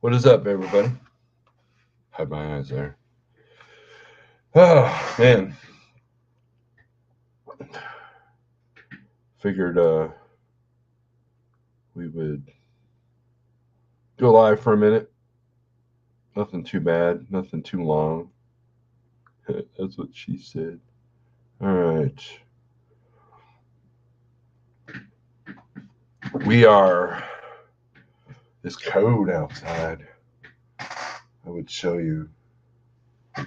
What is up, everybody? Had my eyes there. Oh, man. Figured we would go live for a minute. Nothing too bad, nothing too long. That's what she said. All right. It's cold outside. I would show you the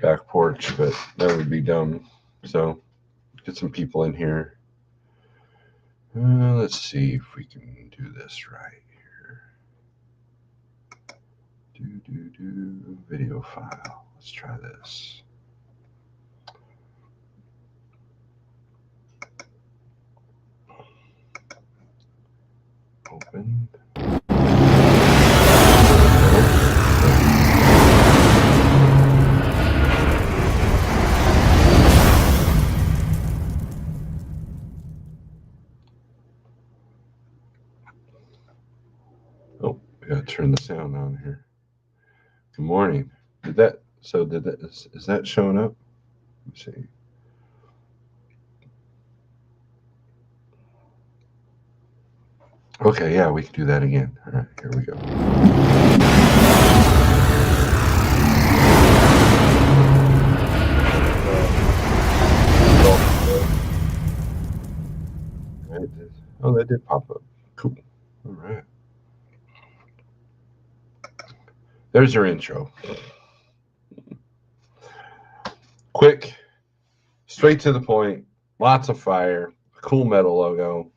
back porch, but that would be dumb. So, get some people in here. Let's see if we can do this right here. Video file. Let's try this. Open. Oh, we gotta turn the sound on here. Good morning. Is that showing up? Let's see. Okay, yeah, we can do that again. All right, here we go. Oh, that did pop up. Cool. All right. There's your intro. Quick, straight to the point, lots of fire, cool metal logo.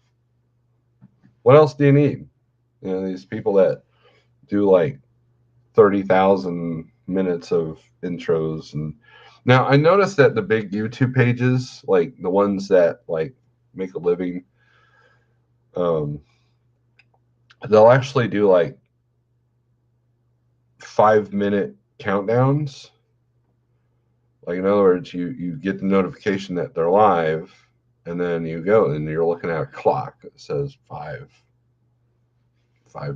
What else do you need? You know, these people that do like 30,000 minutes of intros. And now I noticed that the big YouTube pages, like the ones that like make a living, they'll actually do like 5-minute countdowns. Like, in other words, you get the notification that they're live, and then you go and you're looking at a clock that says 5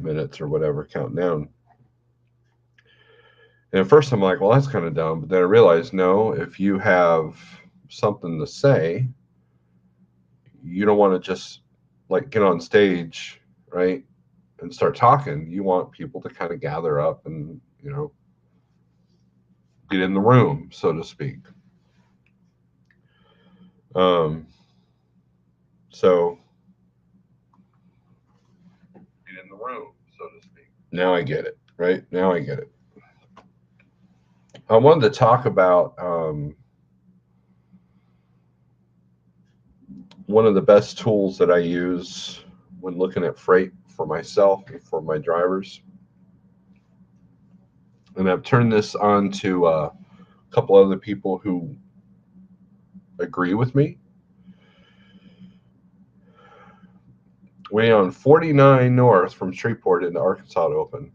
minutes or whatever, counting down. And at first I'm like, well, that's kind of dumb. But then I realized, no, if you have something to say, you don't want to just like get on stage, right, and start talking. You want people to kind of gather up and, you know, get in the room, so to speak. So get in the room, so to speak. Now I get it, right? Now I get it. I wanted to talk about one of the best tools that I use when looking at freight for myself and for my drivers. And I've turned this on to a couple other people who agree with me. We on 49 north from Shreveport into Arkansas to open.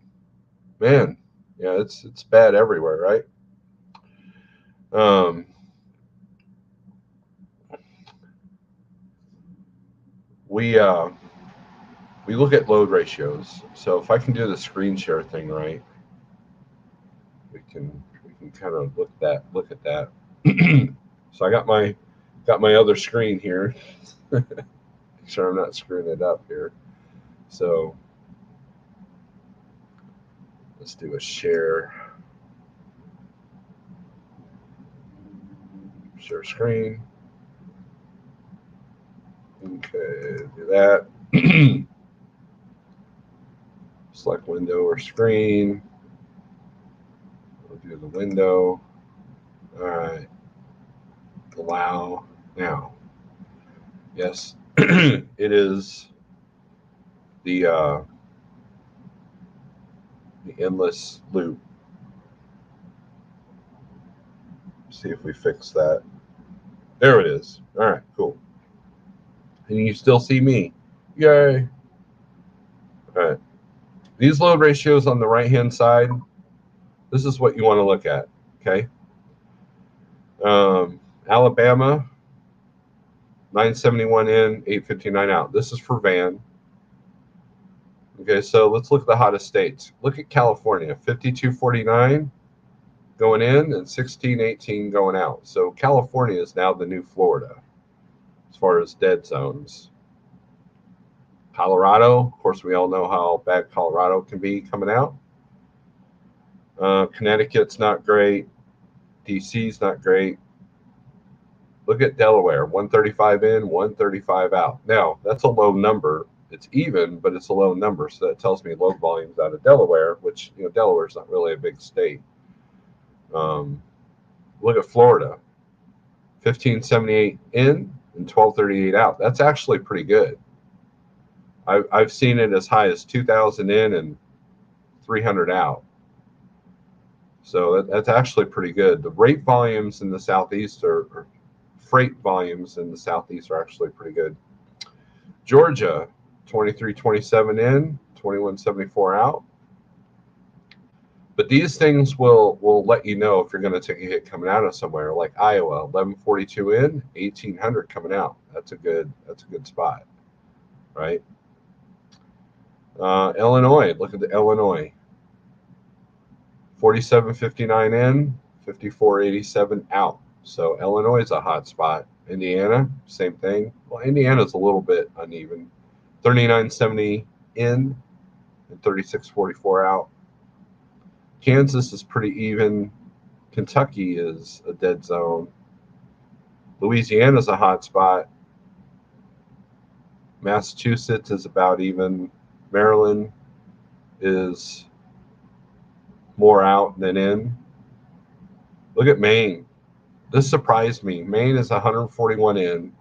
Man, yeah, it's bad everywhere, right? We look at load ratios. So if I can do the screen share thing right, we can kind of look at that. So I got my other screen here. Make sure I'm not screwing it up here. So let's do a share screen. Okay, do that. Select window or screen. We'll do the window. All right. Allow now. Yes, it is the endless loop. See if we fix that. There it is. All right, cool. And you still see me. Yay. All right. These load ratios on the right-hand side, this is what you want to look at, okay? Alabama, 971 in, 859 out. This is for van. Okay, so let's look at the hottest states. Look at California, 52.49 going in and 16.18 going out. So California is now the new Florida as far as dead zones. Colorado, of course, we all know how bad Colorado can be coming out. Connecticut's not great. DC's not great. Look at Delaware, 135 in, 135 out. Now, that's a low number. It's even, but it's a low number, so that tells me low volumes out of Delaware, which, Delaware's not really a big state. Look at Florida, 1578 in and 1238 out. That's actually pretty good. I've seen it as high as 2,000 in and 300 out. So that's actually pretty good. The rate volumes in the Southeast or freight volumes in the Southeast are actually pretty good. Georgia, 2327 in, 2174 out. But these things will let you know if you're going to take a hit coming out of somewhere. Like Iowa, 1142 in, 1800 coming out. That's a good spot, right? Illinois, look at the Illinois, 4759 in, 5487 out. So Illinois is a hot spot. Indiana, same thing. Well, Indiana's a little bit uneven. 3970 in and 3644 out. Kansas is pretty even. Kentucky is a dead zone. Louisiana's a hot spot. Massachusetts is about even. Maryland is more out than in. Look at Maine. This surprised me. Maine is 141 in.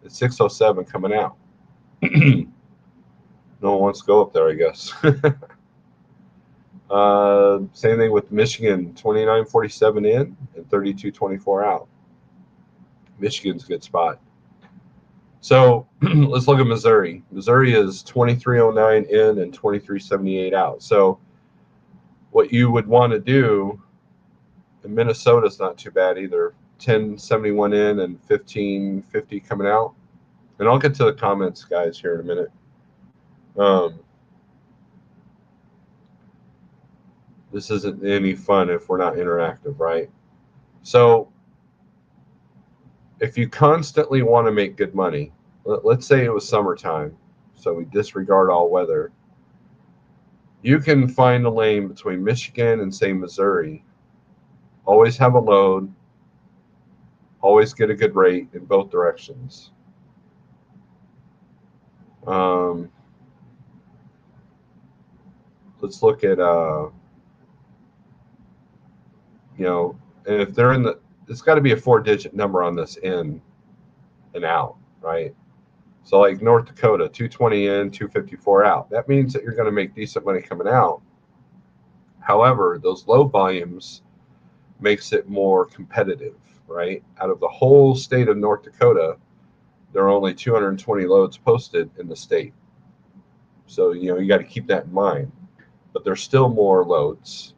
It's 607 coming out. No one wants to go up there, I guess. Same thing with Michigan, 2947 in and 3224 out. Michigan's a good spot. So let's look at Missouri. Missouri is 2309 in and 2378 out. So what you would want to do, and Minnesota's not too bad either, 1071 in and 1550 coming out. And I'll get to the comments, guys, here in a minute. This isn't any fun if we're not interactive, right? So if you constantly want to make good money, let's say it was summertime, so we disregard all weather, you can find a lane between Michigan and, say, Missouri, always have a load, always get a good rate in both directions. Let's look at, and if they're in it's got to be a 4-digit number on this in and out, right? So like North Dakota, 220 in, 254 out. That means that you're going to make decent money coming out. However, those low volumes makes it more competitive, right? Out of the whole state of North Dakota, there are only 220 loads posted in the state. So, you got to keep that in mind. But there's still more loads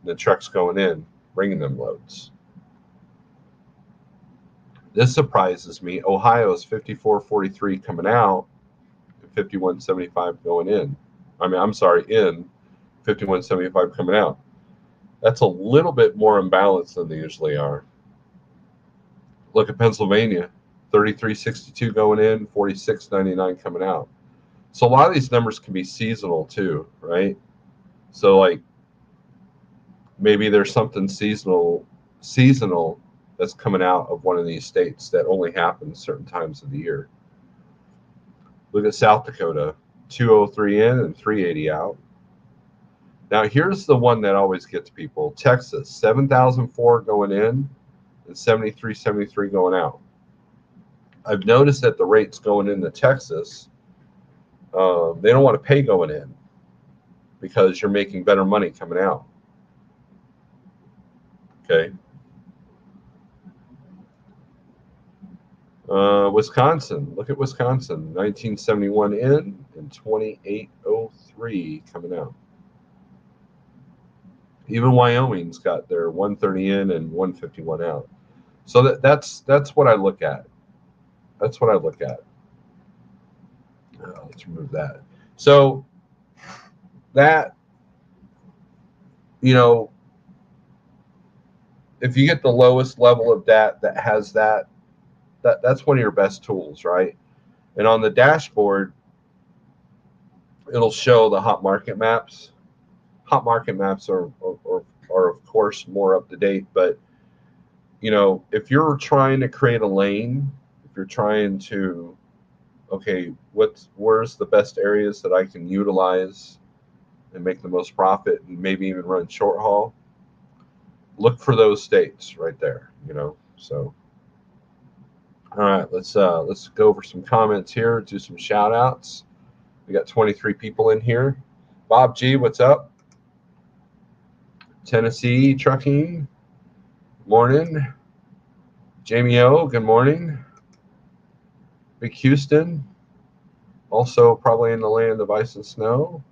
than trucks going in, bringing them loads. This surprises me. Ohio is 54.43 coming out and 51.75 going in. I'm sorry, in 51.75 coming out. That's a little bit more imbalanced than they usually are. Look at Pennsylvania, 33.62 going in, 46.99 coming out. So a lot of these numbers can be seasonal too, right? So like maybe there's something seasonal that's coming out of one of these states that only happens certain times of the year. Look at South Dakota, 203 in and 380 out. Now here's the one that always gets people. Texas, 7,004 going in and 73.73 going out. I've noticed that the rates going into Texas, they don't want to pay going in because you're making better money coming out. Okay. Wisconsin, look at Wisconsin, 1971 in and 2803 coming out. Even Wyoming's got their 130 in and 151 out. So that's what I look at. That's what I look at. Let's remove that. So that, you know, if you get the lowest level of DAT that has that's one of your best tools, right? And on the dashboard, it'll show the hot market maps. Hot market maps are of course more up to date, but you know, if you're trying to create a lane, if you're trying to, okay, where's the best areas that I can utilize and make the most profit and maybe even run short haul, look for those states right there, you know. So all right, let's go over some comments here, do some shout outs. We got 23 people in here. Bob G, what's up? Tennessee Trucking, morning. Jamie O, good morning. Big Houston, also probably in the land of ice and snow.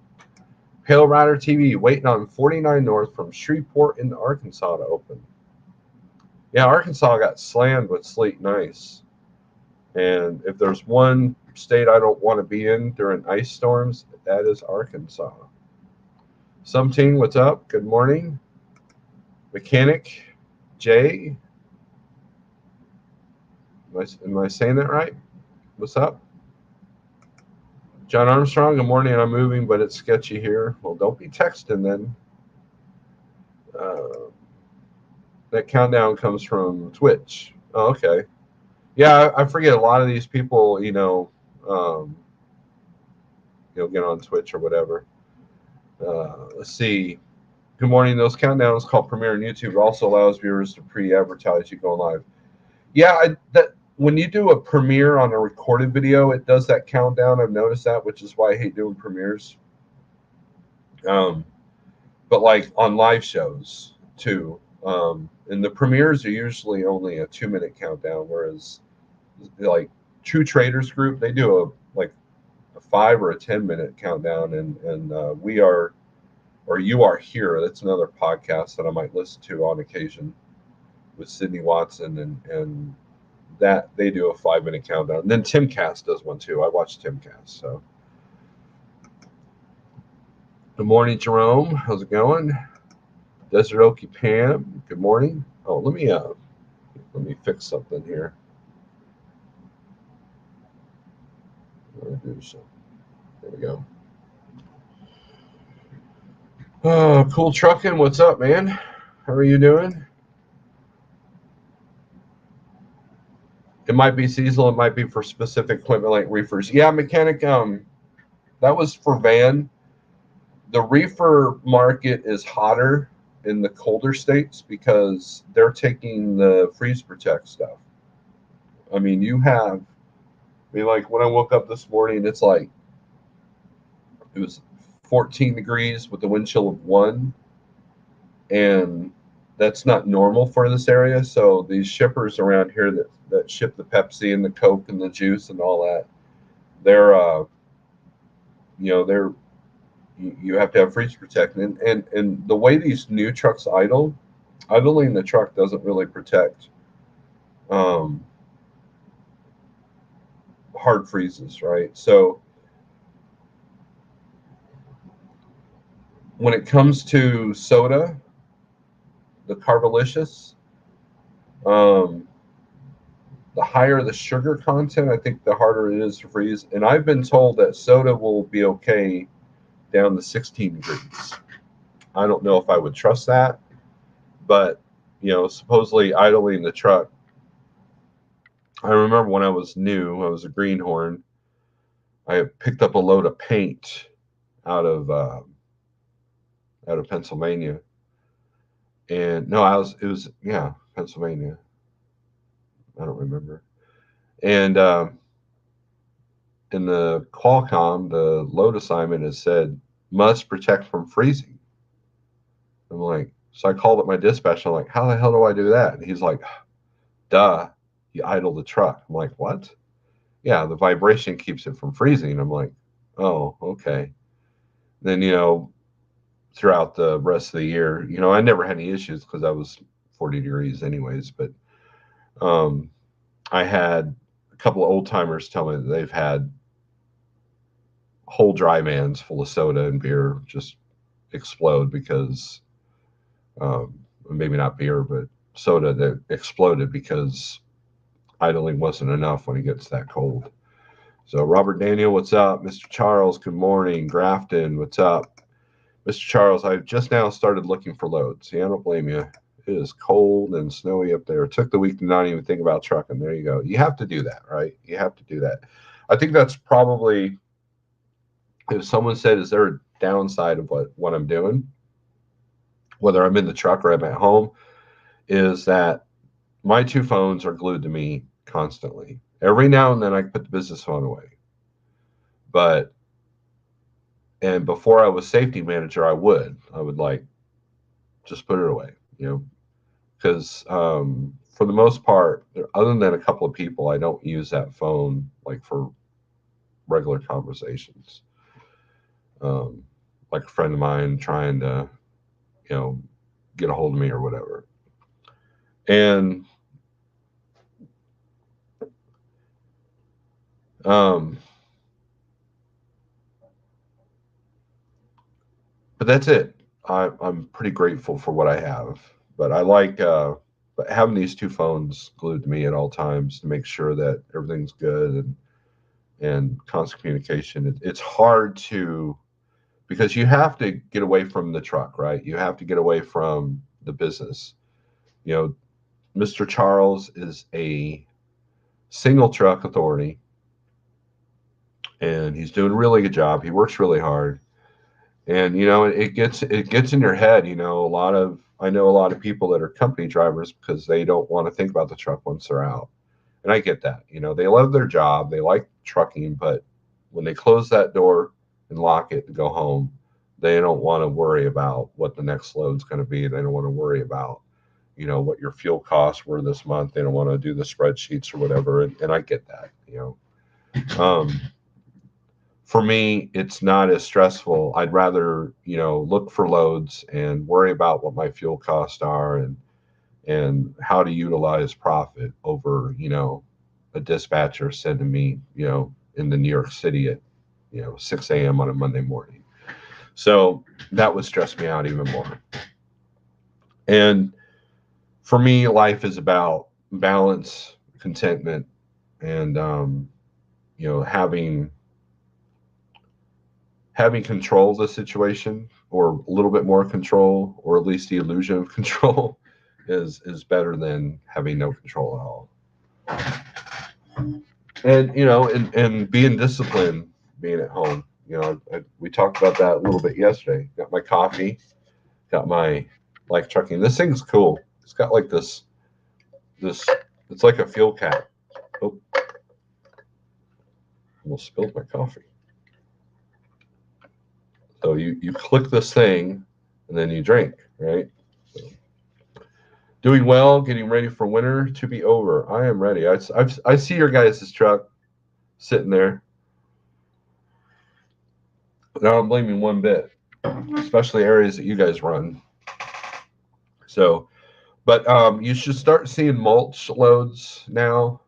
Pale Rider TV, waiting on 49 North from Shreveport into Arkansas to open. Yeah, Arkansas got slammed with sleet and ice. And if there's one state I don't want to be in during ice storms, that is Arkansas. Something, what's up? Good morning. Mechanic Jay. Am I saying that right? What's up? John Armstrong, good morning. I'm moving, but it's sketchy here. Well, don't be texting then. That countdown comes from Twitch. Oh, okay. Yeah, I forget a lot of these people, get on Twitch or whatever. Let's see. Good morning. Those countdowns called Premiere on YouTube also allows viewers to pre-advertise you going live. Yeah, when you do a premiere on a recorded video, it does that countdown. I've noticed that, which is why I hate doing premieres. But like on live shows too, and the premieres are usually only a 2-minute countdown, whereas like True Traders Group, they do a 5 or a 10-minute countdown, and we are, or you are here. That's another podcast that I might listen to on occasion with Sydney Watson, and that they do a 5-minute countdown. And then Timcast does one too. I watch Timcast. So good morning, Jerome. How's it going? Desert Okie Pam. Good morning. Oh, let me fix something here. There we go. Oh, Cool Trucking. What's up, man? How are you doing? It might be seasonal. It might be for specific equipment like reefers. Yeah, mechanic. That was for van. The reefer market is hotter in the colder states because they're taking the freeze protect stuff. I mean, like when I woke up this morning, it was 14 degrees with a wind chill of 1, and that's not normal for this area. So these shippers around here that ship the Pepsi and the Coke and the juice and all that, you have to have freeze protect, and the way these new trucks idling the truck doesn't really protect hard freezes, right? So when it comes to soda, the Carbolicious, the higher the sugar content, I think the harder it is to freeze. And I've been told that soda will be okay down to 16 degrees. I don't know if I would trust that, but supposedly idling the truck. I remember when I was new, I was a greenhorn. I picked up a load of paint out of Pennsylvania, and no, it was Pennsylvania. I don't remember. And in the Qualcomm, the load assignment has said must protect from freezing. I'm like, so I called up my dispatch. I'm like, how the hell do I do that? And he's like, duh, you idle the truck. I'm like, what? Yeah, the vibration keeps it from freezing. I'm like, oh, okay. Then, throughout the rest of the year, I never had any issues because I was 40 degrees anyways. But I had a couple of old timers tell me that they've had whole dry vans full of soda and beer just explode because maybe not beer, but soda that exploded because idling wasn't enough when it gets that cold. So Robert Daniel, what's up? Mr. Charles, good morning. Grafton, what's up? Mr. Charles, I just now started looking for loads. Yeah, I don't blame you. It is cold and snowy up there. It took the week to not even think about trucking. There you go. You have to do that, right? You have to do that. I think that's probably, if someone said, is there a downside of what I'm doing, whether I'm in the truck or I'm at home, is that my two phones are glued to me constantly. Every now and then I put the business phone away. And before I was safety manager, I would like just put it away, because for the most part, other than a couple of people, I don't use that phone like for regular conversations. Like a friend of mine trying to, get a hold of me or whatever. And but that's it. I'm pretty grateful for what I have, but I like but having these two phones glued to me at all times to make sure that everything's good and constant communication. It's hard to, because you have to get away from the truck, right? You have to get away from the business. Mr. Charles is a single truck authority, and he's doing a really good job. He works really hard, and it gets in your head. I know a lot of people that are company drivers because they don't want to think about the truck once they're out, and I get that. They love their job, they like trucking, but when they close that door and lock it and go home, they don't want to worry about what the next load's going to be. They don't want to worry about what your fuel costs were this month. They don't want to do the spreadsheets or whatever, and I get that. For me, it's not as stressful. I'd rather, look for loads and worry about what my fuel costs are and how to utilize profit over, a dispatcher sending me, in the New York City at, 6 a.m. on a Monday morning. So that would stress me out even more. And for me, life is about balance, contentment, and, having control of the situation, or a little bit more control, or at least the illusion of control, is better than having no control at all. And and being disciplined, being at home. We talked about that a little bit yesterday. Got my coffee, got my life trucking. This thing's cool. It's got like this. It's like a fuel cap. Oh, almost spilled my coffee. So you click this thing, and then you drink, right? So, doing well, getting ready for winter to be over. I am ready. I see your guys' truck sitting there. And I don't blame you one bit, especially areas that you guys run. So, but you should start seeing mulch loads now.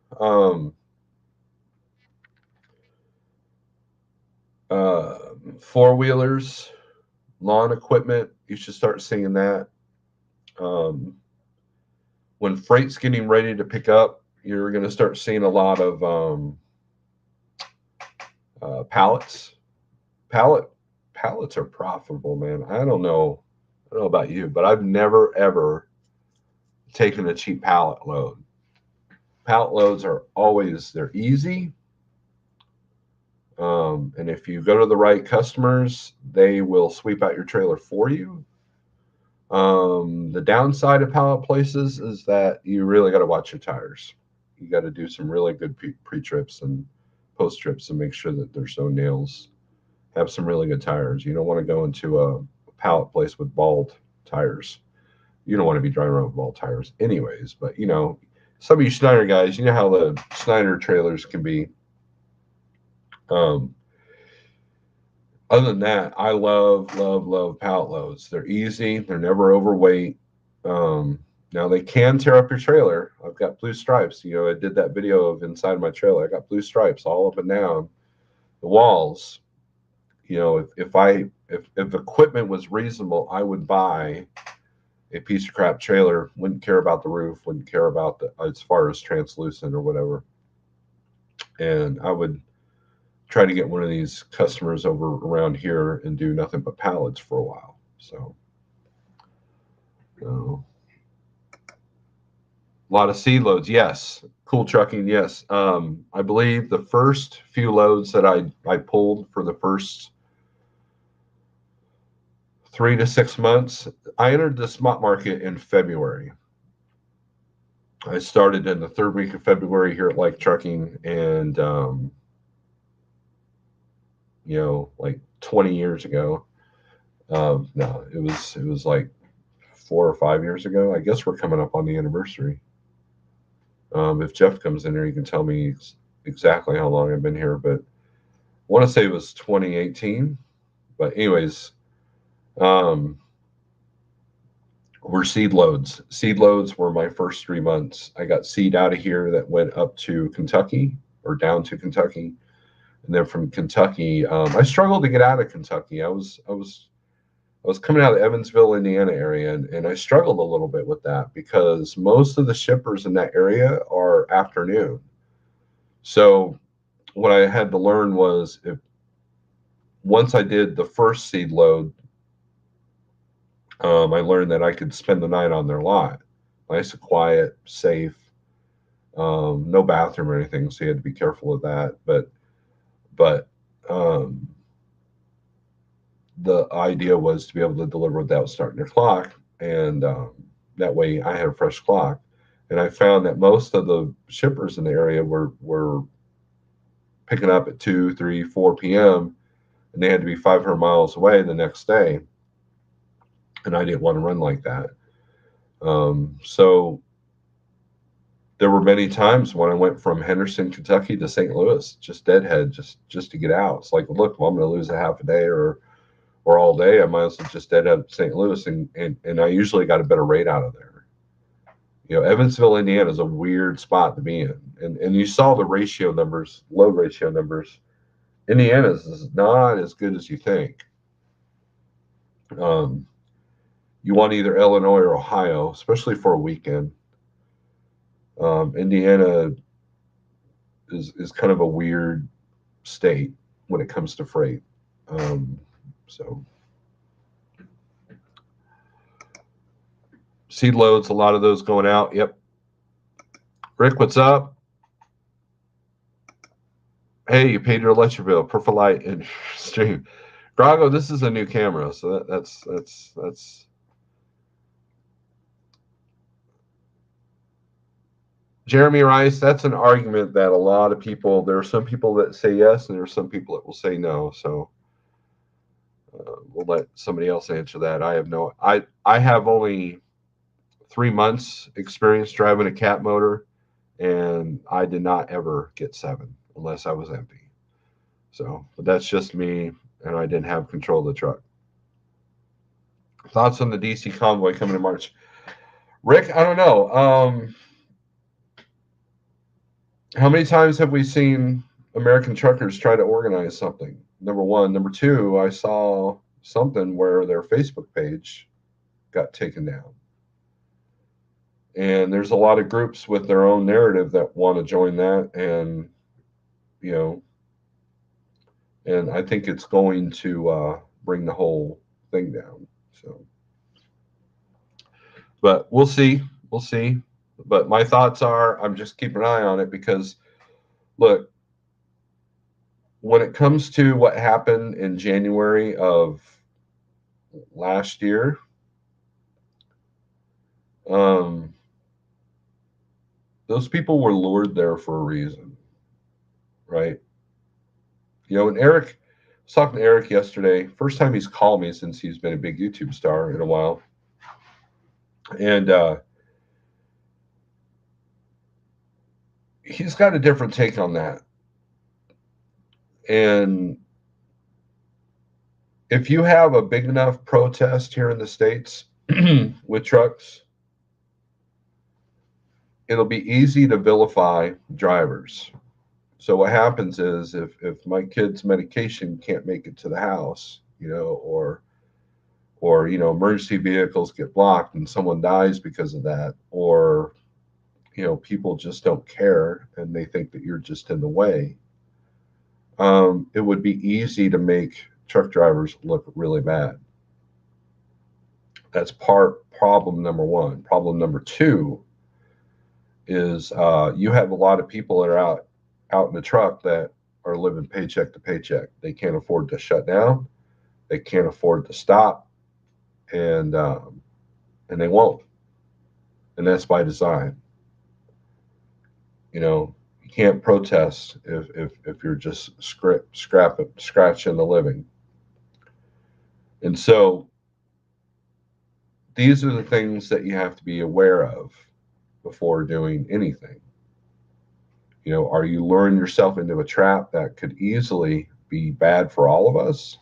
Four-wheelers, lawn equipment, you should start seeing that. When freight's getting ready to pick up, you're going to start seeing a lot of pallets. Pallets are profitable, man. I don't know about you, but I've never ever taken a cheap pallet load. Pallet loads are always, they're easy. And if you go to the right customers, they will sweep out your trailer for you. The downside of pallet places is that you really got to watch your tires. You got to do some really good pre-trips and post-trips to make sure that there's no nails. Have some really good tires. You don't want to go into a pallet place with bald tires. You don't want to be driving around with bald tires anyways. But, some of you Schneider guys, you know how the Schneider trailers can be. Other than that, I love pallet loads. They're easy. They're never overweight. Now they can tear up your trailer. I've got blue stripes. I did that video of inside my trailer. I got blue stripes all up and down the walls. you know, if equipment was reasonable, I would buy a piece of crap trailer. Wouldn't care about the roof. Wouldn't care about the as far as translucent or whatever. And I would try to get one of these customers over around here and do nothing but pallets for a while. So, a lot of seed loads, yes. Cool trucking, yes. I believe the first few loads that I pulled for the first 3 to 6 months, I entered the spot market in February. I started in the third week of February here at Like Trucking, and like 20 years ago. No, it was like 4 or 5 years ago. I guess we're coming up on the anniversary. If Jeff comes in here, he can tell me exactly how long I've been here, but I want to say it was 2018. But anyways, were seed loads. Seed loads were my first 3 months. I got seed out of here that went up to Kentucky or down to Kentucky, and then from Kentucky, I struggled to get out of Kentucky. I was coming out of the Evansville, Indiana area, and I struggled a little bit with that because most of the shippers in that area are afternoon. So what I had to learn was once I did the first seed load, I learned that I could spend the night on their lot. Nice and quiet, safe, no bathroom or anything, so you had to be careful of that. But the idea was to be able to deliver without starting your clock, and that way I had a fresh clock. And I found that most of the shippers in the area were picking up at 2, 3, 4 p.m. and they had to be 500 miles away the next day. And I didn't want to run like that. So there were many times when I went from Henderson, Kentucky to St. Louis, just deadhead, just to get out. It's like, look, well, I'm going to lose a half a day or all day. I might as well just deadhead to St. Louis, and I usually got a better rate out of there. Evansville, Indiana is a weird spot to be in, and you saw the ratio numbers, load ratio numbers. Indiana's is not as good as you think. You want either Illinois or Ohio, especially for a weekend. Indiana is kind of a weird state when it comes to freight. So seed loads, a lot of those going out. Yep. Rick, what's up? Hey, you paid your electric bill. Perfect light and stream. Grago, this is a new camera, so that's Jeremy Rice. That's an argument that a lot of people. There are some people that say yes, and there are some people that will say no. So we'll let somebody else answer that. I have no. I have only 3 months experience driving a cat motor, and I did not ever get 7 unless I was empty. So, but that's just me, and I didn't have control of the truck. Thoughts on the DC convoy coming in March? Rick, I don't know. How many times have we seen American truckers try to organize something? Number one. Number two, I saw something where their Facebook page got taken down. And there's a lot of groups with their own narrative that want to join that, and and I think it's going to bring the whole thing down. So, but we'll see. We'll see. But my thoughts are, I'm just keeping an eye on it because, look, when it comes to what happened in January of last year, those people were lured there for a reason, right? And Eric, I was talking to Eric yesterday. First time he's called me since he's been a big YouTube star in a while. And he's got a different take on that. And if you have a big enough protest here in the States with trucks, it'll be easy to vilify drivers So what happens is if my kid's medication can't make it to the house, or emergency vehicles get blocked and someone dies because of that, or people just don't care and they think that you're just in the way. It would be easy to make truck drivers look really bad. That's problem number one. Problem number two is you have a lot of people that are out in the truck that are living paycheck to paycheck. They can't afford to shut down. They can't afford to stop, and they won't. And that's by design. You can't protest if you're just scratching the living. And so these are the things that you have to be aware of before doing anything. Are you luring yourself into a trap that could easily be bad for all of us?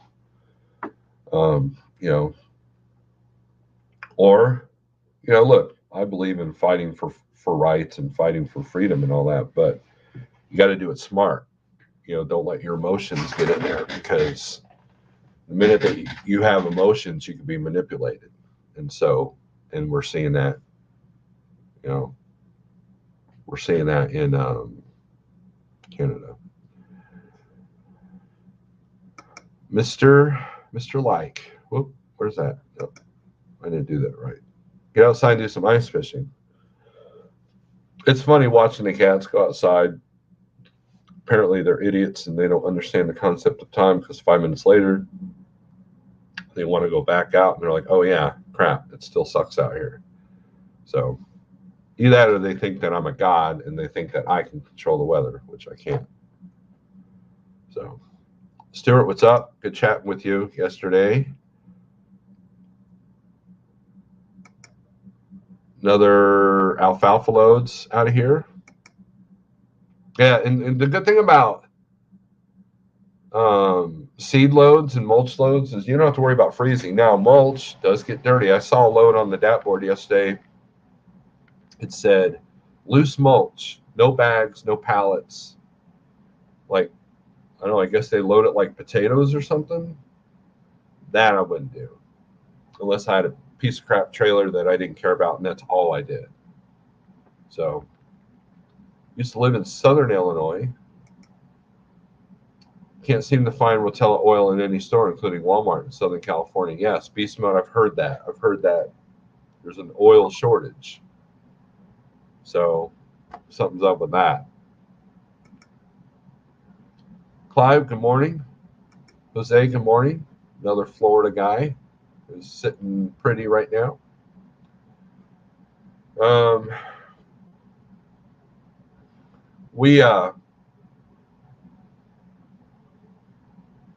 Um, you know, or look, I believe in fighting for rights and fighting for freedom and all that, but you got to do it smart. Don't let your emotions get in there, because the minute that you have emotions, you can be manipulated. And we're seeing that. We're seeing that in Canada. Mr. Like, whoop, where's that? Nope, I didn't do that right. Get outside and do some ice fishing. It's funny watching the cats go outside. Apparently they're idiots and they don't understand the concept of time, because 5 minutes later they want to go back out and they're like, oh yeah, crap, it still sucks out here. So either that, or they think that I'm a god and they think that I can control the weather, which I can't. So Stuart, what's up? Good chatting with you yesterday. Another alfalfa loads out of here. Yeah, and the good thing about seed loads and mulch loads is you don't have to worry about freezing. Now, mulch does get dirty. I saw a load on the dashboard yesterday. It said loose mulch, no bags, no pallets. Like, I don't know, I guess they load it like potatoes or something. That I wouldn't do, unless I had a piece of crap trailer that I didn't care about, and that's all I did. So, used to live in Southern Illinois. Can't seem to find Rotella oil in any store, including Walmart in Southern California. Yes, Beast Mode, I've heard that. I've heard that there's an oil shortage. So something's up with that. Clive, good morning. Jose, good morning. Another Florida guy who's sitting pretty right now.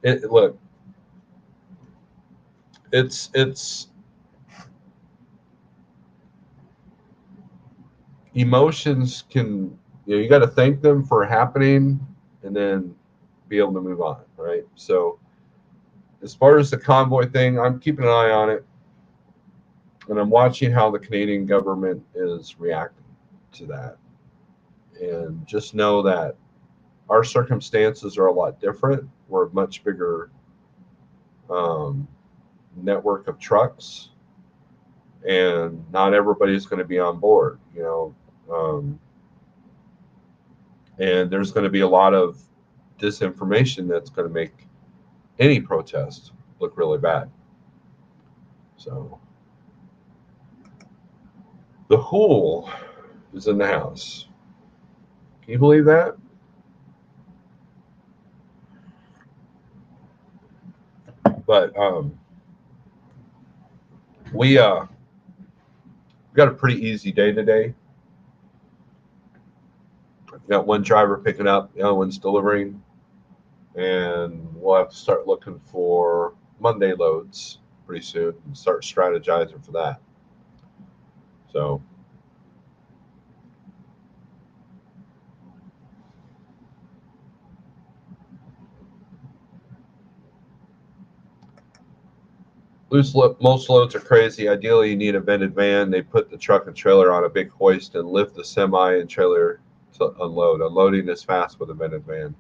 Look, it's emotions can, you got to thank them for happening and then be able to move on, right? So as far as the convoy thing, I'm keeping an eye on it, and I'm watching how the Canadian government is reacting to that. And just know that our circumstances are a lot different. We're a much bigger network of trucks, and not everybody's going to be on board, and there's going to be a lot of disinformation that's going to make any protest look really bad. So the Hool is in the house. Can you believe that? But we got a pretty easy day today. We've got one driver picking up, the other one's delivering, and we'll have to start looking for Monday loads pretty soon and start strategizing for that. So most loads are crazy. Ideally, you need a vented van. They put the truck and trailer on a big hoist and lift the semi and trailer to unload. Unloading is fast with a vented van.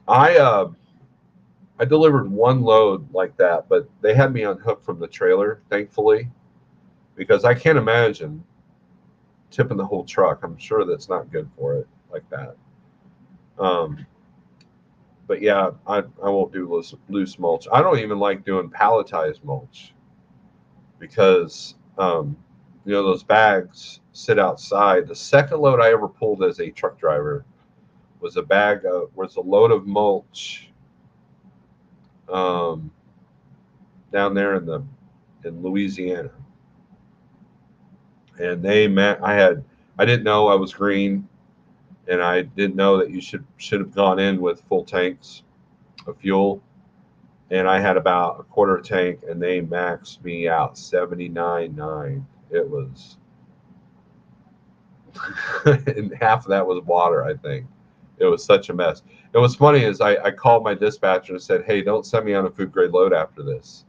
I delivered one load like that, but they had me unhooked from the trailer, thankfully, because I can't imagine tipping the whole truck. I'm sure that's not good for it like that. Um, but yeah, I won't do loose mulch. I don't even like doing palletized mulch because those bags sit outside. The second load I ever pulled as a truck driver was a load of mulch um, down there in Louisiana, and I didn't know I was green, and I didn't know that you should have gone in with full tanks of fuel, and I had about a quarter tank, and they maxed me out 79.9. It was, and half of that was water, I think. It was such a mess. And what's funny is I called my dispatcher and said, "Hey, don't send me on a food grade load after this."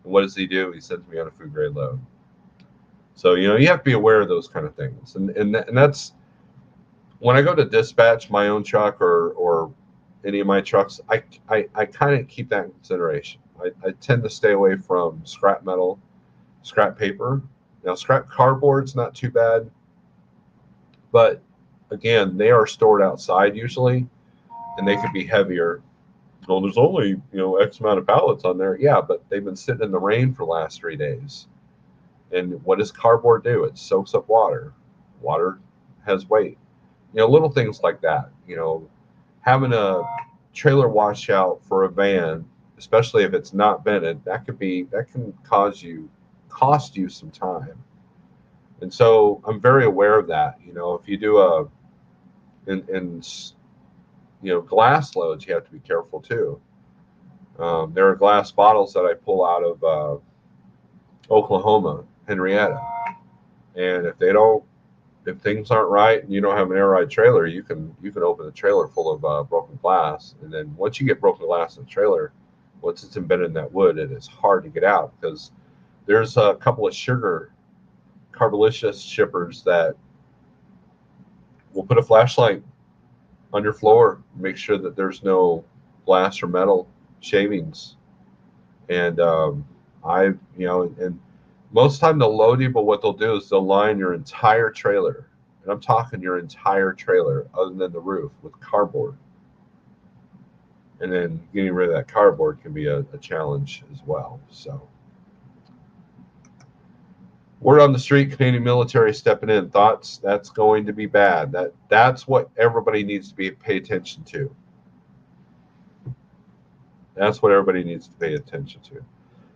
And what does he do? He sends me on a food grade load. So you have to be aware of those kind of things, and that's when I go to dispatch my own truck or any of my trucks. I kind of keep that in consideration. I tend to stay away from scrap metal, scrap paper. Now, scrap cardboard's not too bad, but again, they are stored outside usually, and they could be heavier. Well, there's only X amount of pallets on there. Yeah, but they've been sitting in the rain for the last 3 days. And what does cardboard do? It soaks up water. Water has weight. Little things like that. Having a trailer washout for a van, especially if it's not vented, that can cost you some time. And so I'm very aware of that. If you do in glass loads, you have to be careful too. There are glass bottles that I pull out of Oklahoma, Henrietta, and if things aren't right and you don't have an air ride trailer, you can open the trailer full of broken glass, and then once you get broken glass in the trailer, once it's embedded in that wood, it is hard to get out because there's a couple of sugar carbolicious shippers that will put a flashlight on your floor, make sure that there's no glass or metal shavings, and and most of the time they'll load you, but what they'll do is they'll line your entire trailer, and I'm talking your entire trailer, other than the roof, with cardboard. And then getting rid of that cardboard can be a challenge as well. So, word on the street: Canadian military stepping in. Thoughts? That's going to be bad. That's what everybody needs to pay attention to. That's what everybody needs to pay attention to.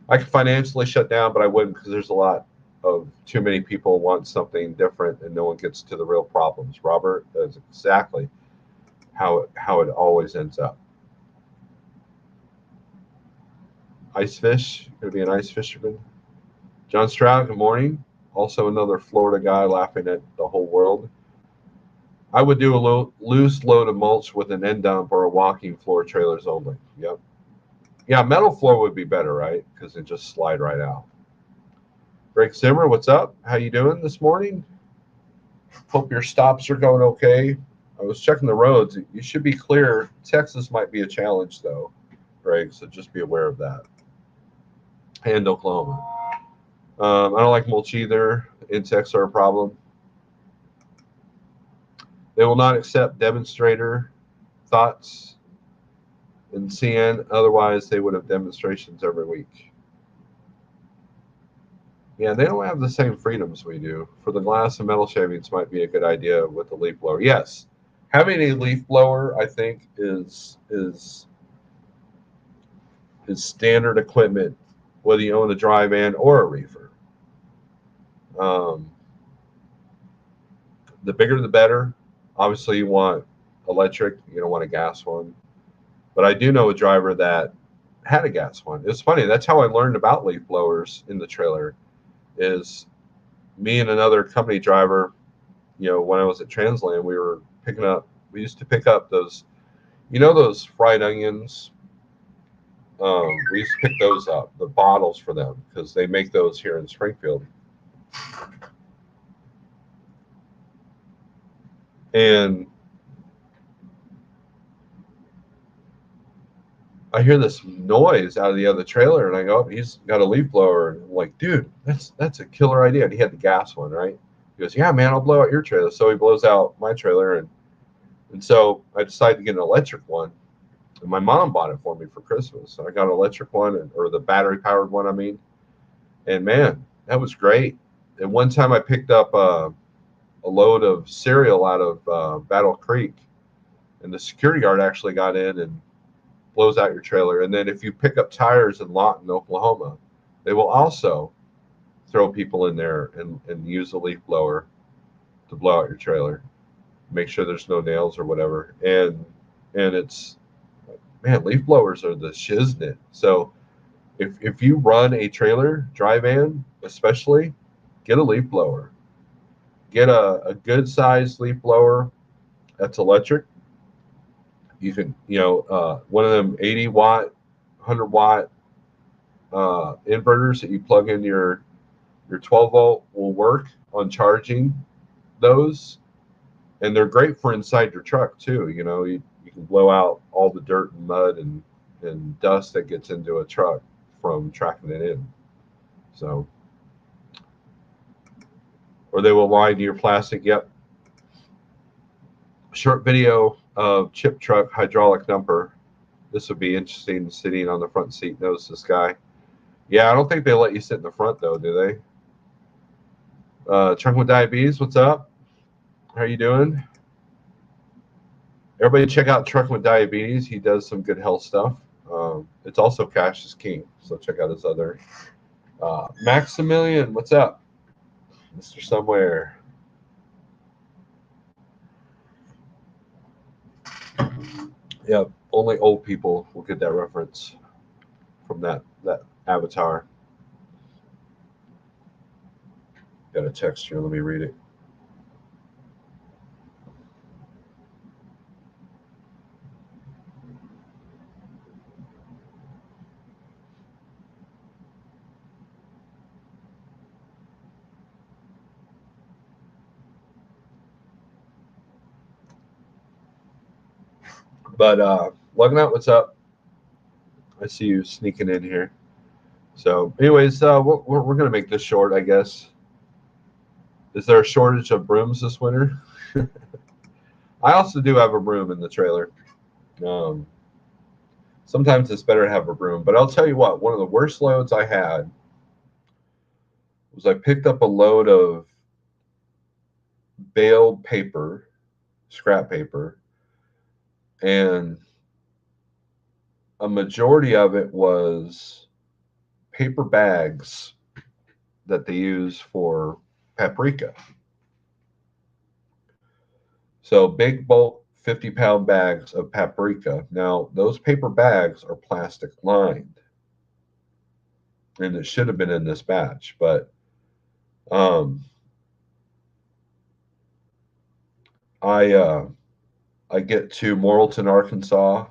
I could financially shut down, but I wouldn't because there's a lot of too many people want something different, and no one gets to the real problems. Robert, that's exactly how it always ends up. Ice fish, gonna be an ice fisherman. John Stroud, good morning. Also another Florida guy laughing at the whole world. I would do a loose load of mulch with an end dump or a walking floor, trailers only. Yep. Yeah, metal floor would be better, right? Because it just slide right out. Greg Zimmer, what's up? How you doing this morning? Hope your stops are going okay. I was checking the roads. You should be clear. Texas might be a challenge, though, Greg, so just be aware of that. And Oklahoma. I don't like mulch either. Insects are a problem. They will not accept demonstrator thoughts in CN. Otherwise, they would have demonstrations every week. Yeah, they don't have the same freedoms we do. For the glass and metal shavings might be a good idea with the leaf blower. Yes, having a leaf blower, I think, is standard equipment, whether you own a dry van or a reefer. The bigger the better. Obviously, you want electric. You don't want a gas one. But I do know a driver that had a gas one. It's funny. That's how I learned about leaf blowers in the trailer. Is me and another company driver. When I was at Transland, we used to pick up those fried onions. We used to pick those up, the bottles for them, because they make those here in Springfield. And I hear this noise out of the other trailer, and I go up. He's got a leaf blower, and I'm like, dude, that's a killer idea. And he had the gas one, right? He goes, yeah, man, I'll blow out your trailer. So he blows out my trailer, and so I decided to get an electric one. And my mom bought it for me for Christmas. So I got an electric one, or the battery powered one, I mean. And man, that was great. And one time I picked up a load of cereal out of Battle Creek, and the security guard actually got in and blows out your trailer. And then if you pick up tires in Lawton, Oklahoma, they will also throw people in there and use a leaf blower to blow out your trailer, make sure there's no nails or whatever. And it's, man, leaf blowers are the shiznit. So if you run a trailer, dry van especially, get a leaf blower. Get a good sized leaf blower that's electric. You can, one of them 80-watt, 100-watt inverters that you plug in your 12-volt will work on charging those, and they're great for inside your truck too. You can blow out all the dirt and mud and dust that gets into a truck from tracking it in. So, or they will line your plastic. Yep. Short video of chip truck hydraulic dumper. This would be interesting. Sitting on the front seat knows this guy. Yeah, I don't think they let you sit in the front though, do they? Truck with Diabetes, what's up? How you doing? Everybody check out Truck with Diabetes. He does some good health stuff. It's also Cash is King, so check out his other. Maximilian, what's up? Mr. Somewhere. Yeah, only old people will get that reference from that avatar. Got a text here. Let me read it. But Lugnut, what's up? I see you sneaking in here. So, anyways, we're going to make this short, I guess. Is there a shortage of brooms this winter? I also do have a broom in the trailer. Sometimes it's better to have a broom. But I'll tell you what, one of the worst loads I had was I picked up a load of baled paper, scrap paper, and a majority of it was paper bags that they use for paprika. So big bulk 50-pound bags of paprika. Now, those paper bags are plastic lined, and it should have been in this batch, but I get to Morrilton, Arkansas.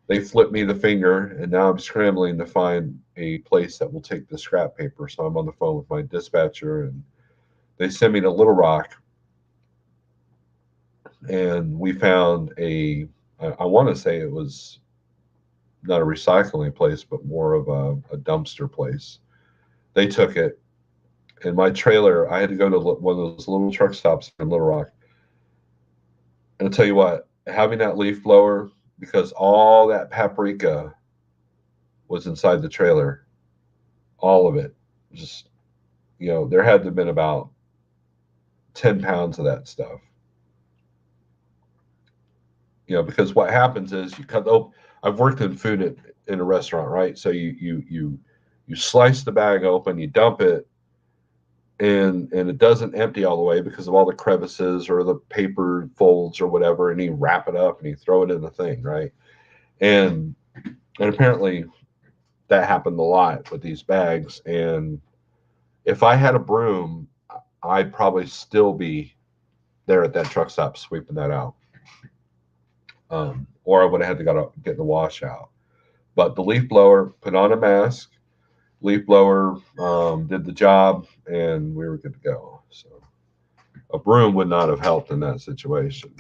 They flip me the finger, and now I'm scrambling to find a place that will take the scrap paper. So I'm on the phone with my dispatcher, and they send me to Little Rock, and we found I want to say it was not a recycling place, but more of a dumpster place. They took it, and my trailer, I had to go to one of those little truck stops in Little Rock. And I'll tell you what, having that leaf blower, because all that paprika was inside the trailer, all of it, just, there had to have been about 10 pounds of that stuff. Because what happens is you cut. I've worked in food in a restaurant, right? So you slice the bag open, you dump it, and it doesn't empty all the way because of all the crevices or the paper folds or whatever, and you wrap it up and you throw it in the thing, right? And apparently that happened a lot with these bags. And if I had a broom, I'd probably still be there at that truck stop sweeping that out. Or I would have had to go get the wash out. But the leaf blower, put on a mask, leaf blower did the job, and we were good to go. So A broom would not have helped in that situation.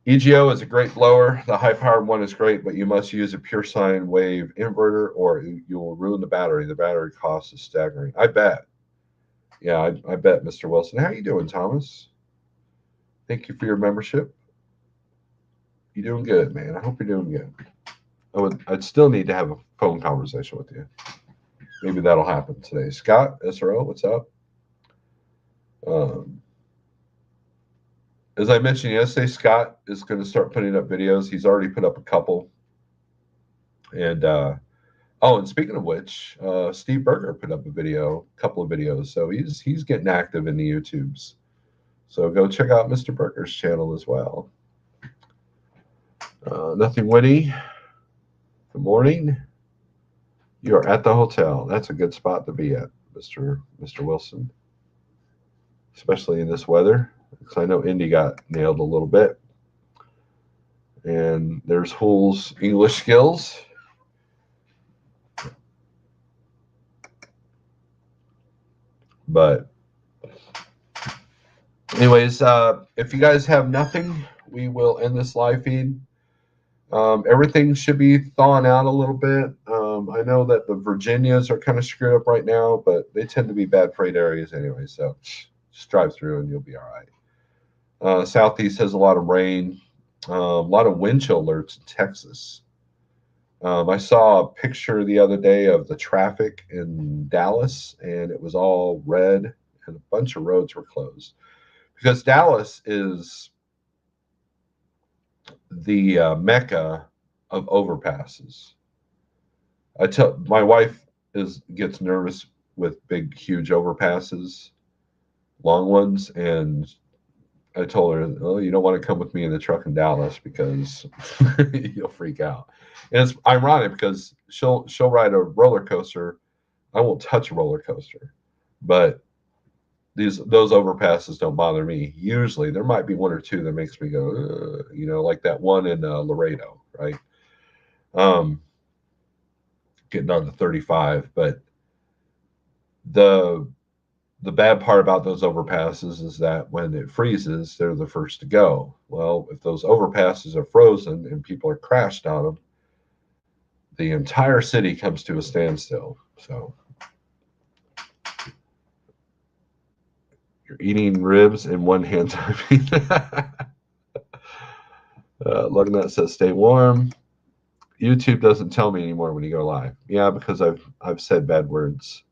EGO is a great blower. The high-powered one is great, but you must use a pure sine wave inverter or you will ruin the battery. The battery cost is staggering. I bet. Yeah, I bet, Mr. Wilson. How you doing, Thomas? Thank you for your membership. You're doing good, man. I hope you're doing good. I'd still need to have a phone conversation with you. Maybe that'll happen today. Scott, SRO, what's up? As I mentioned yesterday, Scott is going to start putting up videos. He's already put up a couple. And and speaking of which, Steve Berger put up a couple of videos. So he's getting active in the YouTubes. So go check out Mr. Berger's channel as well. Nothing witty. Good morning. You're at the hotel. That's a good spot to be at, Mr. Wilson. Especially in this weather. Because I know Indy got nailed a little bit. And there's Hull's English skills. But anyways, if you guys have nothing, we will end this live feed. Everything should be thawing out a little bit. I know that the Virginias are kind of screwed up right now, but they tend to be bad freight areas anyway. So just drive through and you'll be all right. Southeast has a lot of rain, a lot of wind chill alerts in Texas. I saw a picture the other day of the traffic in Dallas, and it was all red, and a bunch of roads were closed because Dallas is the mecca of overpasses. My wife gets nervous with big, huge overpasses, long ones, and I told her, "Oh, you don't want to come with me in the truck in Dallas because you'll freak out." And it's ironic because she'll ride a roller coaster. I won't touch a roller coaster, but those overpasses don't bother me. Usually, there might be one or two that makes me go, like that one in Laredo, right? Getting on to 35, but the bad part about those overpasses is that when it freezes, they're the first to go. Well, if those overpasses are frozen and people are crashed on them, the entire city comes to a standstill. So you're eating ribs in one hand typing. Lugnut says stay warm. YouTube doesn't tell me anymore when you go live. Yeah, because I've said bad words.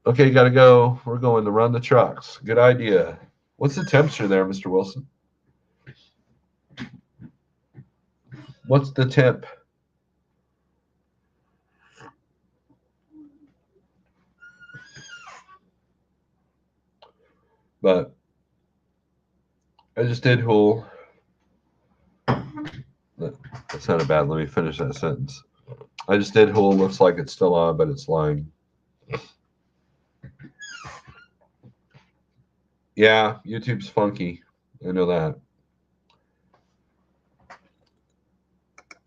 Okay, gotta go. We're going to run the trucks. Good idea. What's the temperature there, Mr. Wilson? What's the temp? But I just did Hull. That sounded bad. Let me finish that sentence. I just did Hull. Looks like it's still on, but it's lying. Yeah, YouTube's funky. I know that.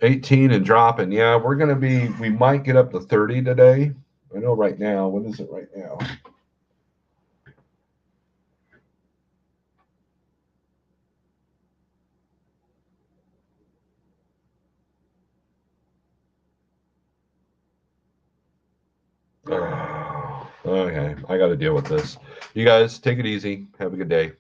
18 and dropping. Yeah, we might get up to 30 today. I know right now. What is it right now? Oh, okay, I got to deal with this. You guys take it easy. Have a good day.